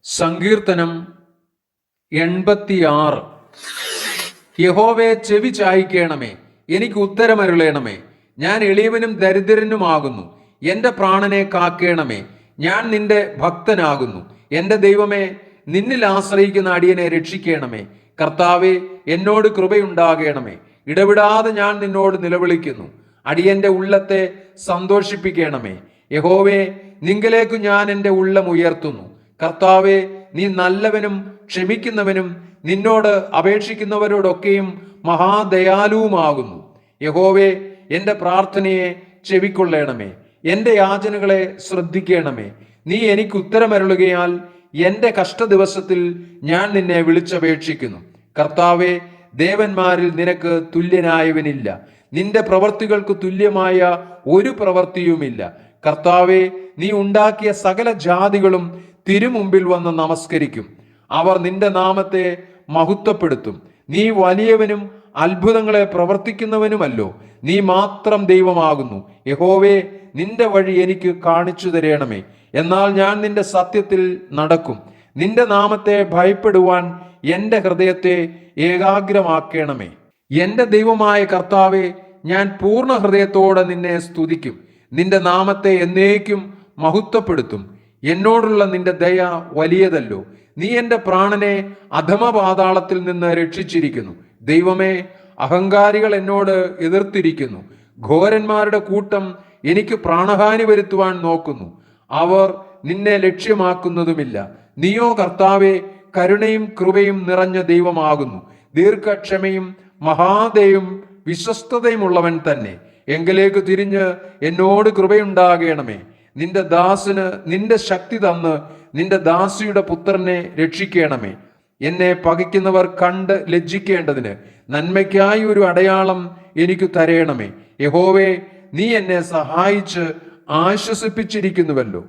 സങ്കീർത്തനം 86. യഹോവേ, ചെവി ചായിക്കണമേ, എനിക്ക് ഉത്തരമരുളേണമേ. ഞാൻ എളിയവനും ദരിദ്രനുമാകുന്നു. എൻ്റെ പ്രാണനെ കാക്കേണമേ. ഞാൻ നിന്റെ ഭക്തനാകുന്നു. എൻ്റെ ദൈവമേ, നിന്നിൽ ആശ്രയിക്കുന്ന അടിയനെ രക്ഷിക്കണമേ. കർത്താവേ, എന്നോട് കൃപയുണ്ടാകണമേ. ഇടവിടാതെ ഞാൻ നിന്നോട് നിലവിളിക്കുന്നു. അടിയന്റെ ഉള്ളത്തെ സന്തോഷിപ്പിക്കണമേ. യഹോവേ, നിങ്കലേക്ക് ഞാൻ എൻ്റെ ഉള്ളം ഉയർത്തുന്നു. കർത്താവേ, നീ നല്ലവനും ക്ഷമിക്കുന്നവനും നിന്നോട് അപേക്ഷിക്കുന്നവരോടൊക്കെയും മഹാദയാലുവുമാകുന്നു. യഹോവേ, എൻ്റെ പ്രാർത്ഥനയെ ചെവിക്കൊള്ളണമേ. എൻ്റെ യാചനകളെ ശ്രദ്ധിക്കണമേ. നീ എനിക്ക് ഉത്തരമരുളുകയാൽ എൻ്റെ കഷ്ടദിവസത്തിൽ ഞാൻ നിന്നെ വിളിച്ചപേക്ഷിക്കുന്നു. കർത്താവേ, ദേവന്മാരിൽ നിനക്ക് തുല്യനായവനില്ല. നിന്റെ പ്രവർത്തികൾക്ക് തുല്യമായ ഒരു പ്രവൃത്തിയുമില്ല. കർത്താവേ, നീ ഉണ്ടാക്കിയ സകല ജാതികളും തിരുമുമ്പിൽ വന്ന് നമസ്കരിക്കും. അവർ നിന്റെ നാമത്തെ മഹത്വപ്പെടുത്തും. നീ വലിയവനും അത്ഭുതങ്ങളെ പ്രവർത്തിക്കുന്നവനുമല്ലോ. നീ മാത്രം ദൈവമാകുന്നു. യഹോവേ, നിന്റെ വഴി എനിക്ക് കാണിച്ചു തരണമേ. എന്നാൽ ഞാൻ നിന്റെ സത്യത്തിൽ നടക്കും. നിന്റെ നാമത്തെ ഭയപ്പെടുവാൻ എൻ്റെ ഹൃദയത്തെ ഏകാഗ്രമാക്കണമേ. എൻ്റെ ദൈവമായ കർത്താവേ, ഞാൻ പൂർണ്ണ ഹൃദയത്തോടെ നിന്നെ സ്തുതിക്കും. നിന്റെ നാമത്തെ എന്നേക്കും മഹത്വപ്പെടുത്തും. എന്നോടുള്ള നിന്റെ ദയ വലിയതല്ലോ. നീ എൻ്റെ പ്രാണനെ അധമപാതാളത്തിൽ നിന്ന് രക്ഷിച്ചിരിക്കുന്നു. ദൈവമേ, അഹങ്കാരികൾ എന്നോട് എതിർത്തിരിക്കുന്നു. ഘോരന്മാരുടെ കൂട്ടം എനിക്ക് പ്രാണഹാനി വരുത്തുവാൻ നോക്കുന്നു. അവർ നിന്നെ ലക്ഷ്യമാക്കുന്നതുമില്ല. നീയോ കർത്താവേ, കരുണയും കൃപയും നിറഞ്ഞ ദൈവമാകുന്നു. ദീർഘക്ഷമയും മഹാദയും വിശ്വസ്തതയുമുള്ളവൻ തന്നെ. എങ്കിലേക്ക് തിരിഞ്ഞ് എന്നോട് കൃപയുണ്ടാകണമേ. നിന്റെ ദാസന് നിന്റെ ശക്തി തന്ന് നിന്റെ ദാസിയുടെ പുത്രനെ രക്ഷിക്കണമേ. എന്നെ പകയ്ക്കുന്നവർ കണ്ട് ലജ്ജിക്കേണ്ടതിന് നന്മയ്ക്കായി ഒരു അടയാളം എനിക്ക് തരയണമേ. യഹോവേ, നീ എന്നെ സഹായിച്ച് ആശ്വസിപ്പിച്ചിരിക്കുന്നുവല്ലോ.